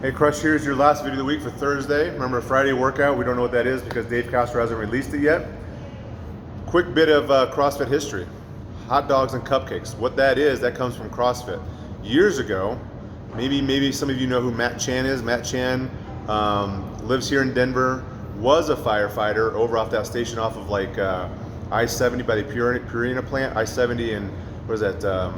Hey Crush, here's your last video of the week for Thursday. Remember, Friday workout, we don't know what that is because Dave Castro hasn't released it yet. Quick bit of CrossFit history. Hot dogs and cupcakes. What that is, that comes from CrossFit. Years ago, maybe some of you know who Matt Chan is. Matt Chan lives here in Denver, was a firefighter over off that station off of like I-70 by the Purina plant. I-70 and what is that?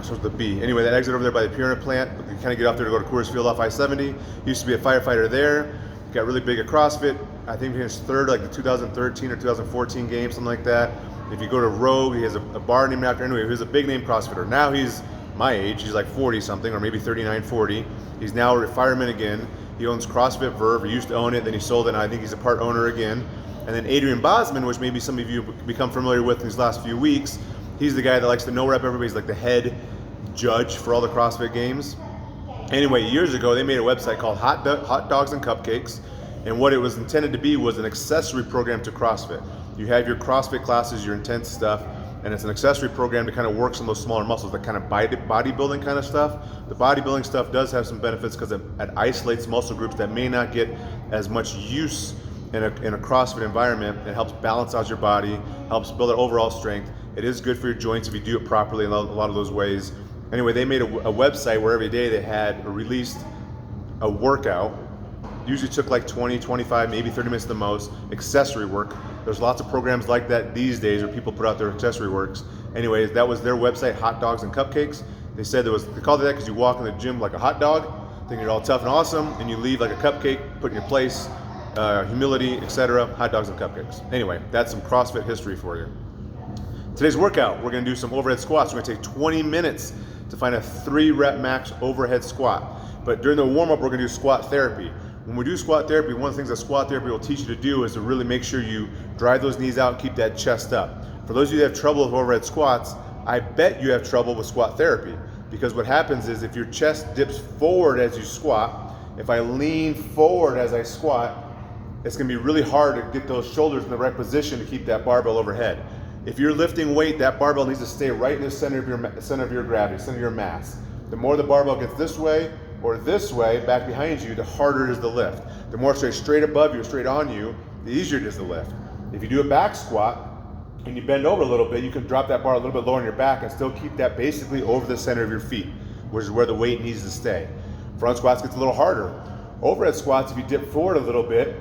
Starts with the B. Anyway, that exit over there by the Purina plant, you kind of get off there to go to Coors Field off I-70. He used to be a firefighter there. Got really big at CrossFit. I think he was third, like the 2013 or 2014 game, something like that. If you go to Rogue, he has a bar named after. Anyway, he was a big name CrossFitter. Now he's my age. He's like 40 something, or maybe 39, 40. He's now a fireman again. He owns CrossFit Verve. He used to own it, then he sold it, and I think he's a part owner again. And then Adrian Bosman, which maybe some of you become familiar with in these last few weeks, he's the guy that likes to no rep everybody. He's like the head judge for all the CrossFit games. Anyway, years ago, they made a website called Hot Dogs and Cupcakes, and what it was intended to be was an accessory program to CrossFit. You have your CrossFit classes, your intense stuff, and it's an accessory program to kind of work some of those smaller muscles, that kind of bodybuilding kind of stuff. The bodybuilding stuff does have some benefits because it isolates muscle groups that may not get as much use in a CrossFit environment. It helps balance out your body, helps build an overall strength. It is good for your joints if you do it properly in a lot of those ways. Anyway, they made a website where every day they had released a workout. Usually took like 20, 25, maybe 30 minutes the most, accessory work. There's lots of programs like that these days where people put out their accessory works. Anyways, that was their website, Hot Dogs and Cupcakes. They said they called it that because you walk in the gym like a hot dog, thinking you're all tough and awesome, and you leave like a cupcake, put in your place, humility, etc. Hot dogs and cupcakes. Anyway, that's some CrossFit history for you. Today's workout, we're gonna do some overhead squats. We're gonna take 20 minutes to find a 3-rep max overhead squat. But during the warm-up, we're gonna do squat therapy. When we do squat therapy, one of the things that squat therapy will teach you to do is to really make sure you drive those knees out and keep that chest up. For those of you that have trouble with overhead squats, I bet you have trouble with squat therapy, because what happens is if your chest dips forward as you squat, if I lean forward as I squat, it's gonna be really hard to get those shoulders in the right position to keep that barbell overhead. If you're lifting weight, that barbell needs to stay right in the center of your gravity, center of your mass. The more the barbell gets this way or this way, back behind you, the harder it is to lift. The more it stays straight above you, straight on you, the easier it is to lift. If you do a back squat and you bend over a little bit, you can drop that bar a little bit lower on your back and still keep that basically over the center of your feet, which is where the weight needs to stay. Front squats gets a little harder. Overhead squats, if you dip forward a little bit,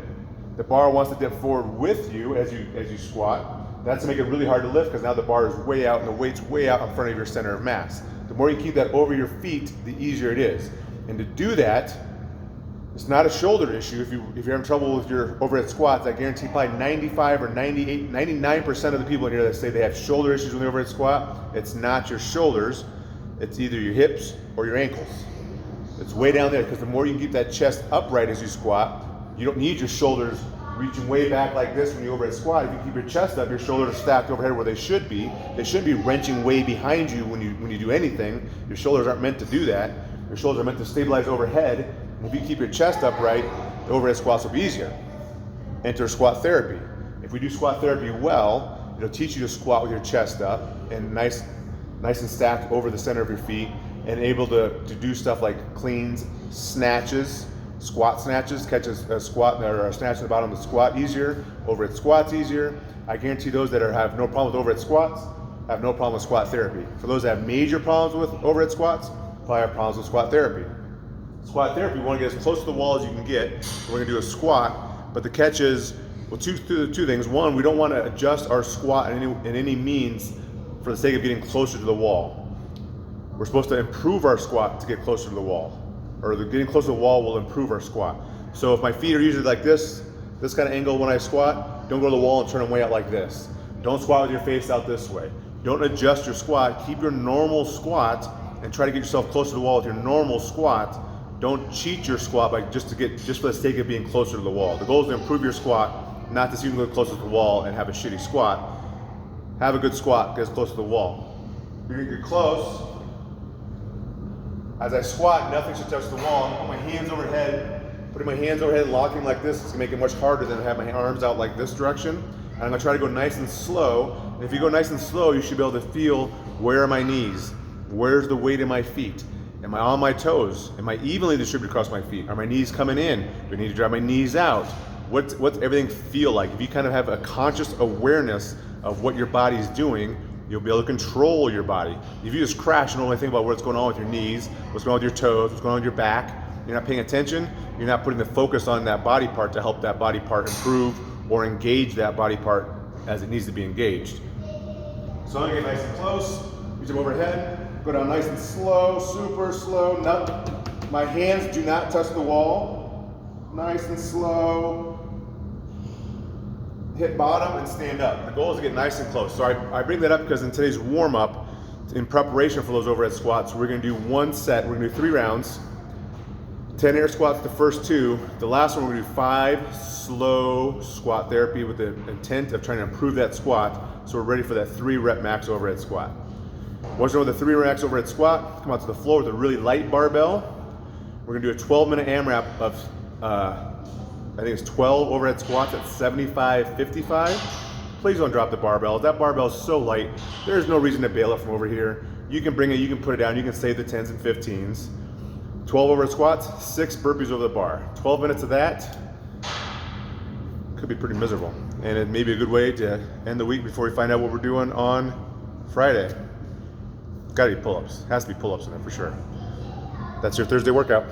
the bar wants to dip forward with you as you squat. That's to make it really hard to lift, because now the bar is way out and the weight's way out in front of your center of mass. The more you keep that over your feet, the easier it is. And to do that, it's not a shoulder issue. If you're having trouble with your overhead squats, I guarantee probably 95 or 98, 99% of the people in here that say they have shoulder issues when they overhead squat, it's not your shoulders, it's either your hips or your ankles. It's way down there, because the more you can keep that chest upright as you squat, you don't need your shoulders reaching way back like this when you overhead squat. If you keep your chest up, your shoulders are stacked overhead where they should be. They shouldn't be wrenching way behind you when you do anything. Your shoulders aren't meant to do that. Your shoulders are meant to stabilize overhead. And if you keep your chest upright, the overhead squats will be easier. Enter squat therapy. If we do squat therapy well, it'll teach you to squat with your chest up and nice and stacked over the center of your feet, and able to do stuff like cleans, snatches, squat snatches, catch a squat or a snatch in the bottom of the squat easier, overhead squats easier. I guarantee those that have no problem with overhead squats have no problem with squat therapy. For those that have major problems with overhead squats, probably have problems with squat therapy. Squat therapy, we want to get as close to the wall as you can get. We're going to do a squat, but the catch is, well, two things. One, we don't want to adjust our squat in any means for the sake of getting closer to the wall. We're supposed to improve our squat to get closer to the wall, or getting closer to the wall will improve our squat. So if my feet are usually like this kind of angle when I squat, don't go to the wall and turn them way out like this. Don't squat with your face out this way. Don't adjust your squat. Keep your normal squat and try to get yourself closer to the wall with your normal squat. Don't cheat your squat by just for the sake of being closer to the wall. The goal is to improve your squat, not to see you go closer to the wall and have a shitty squat. Have a good squat, get as close to the wall. You're gonna get close. As I squat, nothing should touch the wall. I'm gonna put my hands overhead. Putting my hands overhead and locking like this is gonna make it much harder than to have my arms out like this direction. And I'm gonna try to go nice and slow. And if you go nice and slow, you should be able to feel, where are my knees? Where's the weight in my feet? Am I on my toes? Am I evenly distributed across my feet? Are my knees coming in? Do I need to drive my knees out? What's everything feel like? If you kind of have a conscious awareness of what your body's doing, you'll be able to control your body. If you just crash and only think about what's going on with your knees, what's going on with your toes, what's going on with your back, you're not paying attention, you're not putting the focus on that body part to help that body part improve or engage that body part as it needs to be engaged. So I'm gonna get nice and close, reach up overhead, go down nice and slow, super slow. My hands do not touch the wall. Nice and slow. Hit bottom and stand up. The goal is to get nice and close. So I bring that up because in today's warm up, in preparation for those overhead squats, we're gonna do one set. We're gonna do 3 rounds. 10 air squats the first 2. The last one we're gonna do 5 slow squat therapy with the intent of trying to improve that squat. So we're ready for that 3 rep max overhead squat. Once you're with the 3 rep max overhead squat, come out to the floor with a really light barbell. We're gonna do a 12-minute AMRAP of, I think it's 12 overhead squats at 75-55. Please don't drop the barbell. That barbell is so light, there's no reason to bail it from over here. You can bring it, you can put it down, you can save the 10s and 15s. 12 overhead squats, 6 burpees over the bar. 12 minutes of that could be pretty miserable. And it may be a good way to end the week before we find out what we're doing on Friday. Gotta be pull-ups. Has to be pull-ups in there for sure. That's your Thursday workout.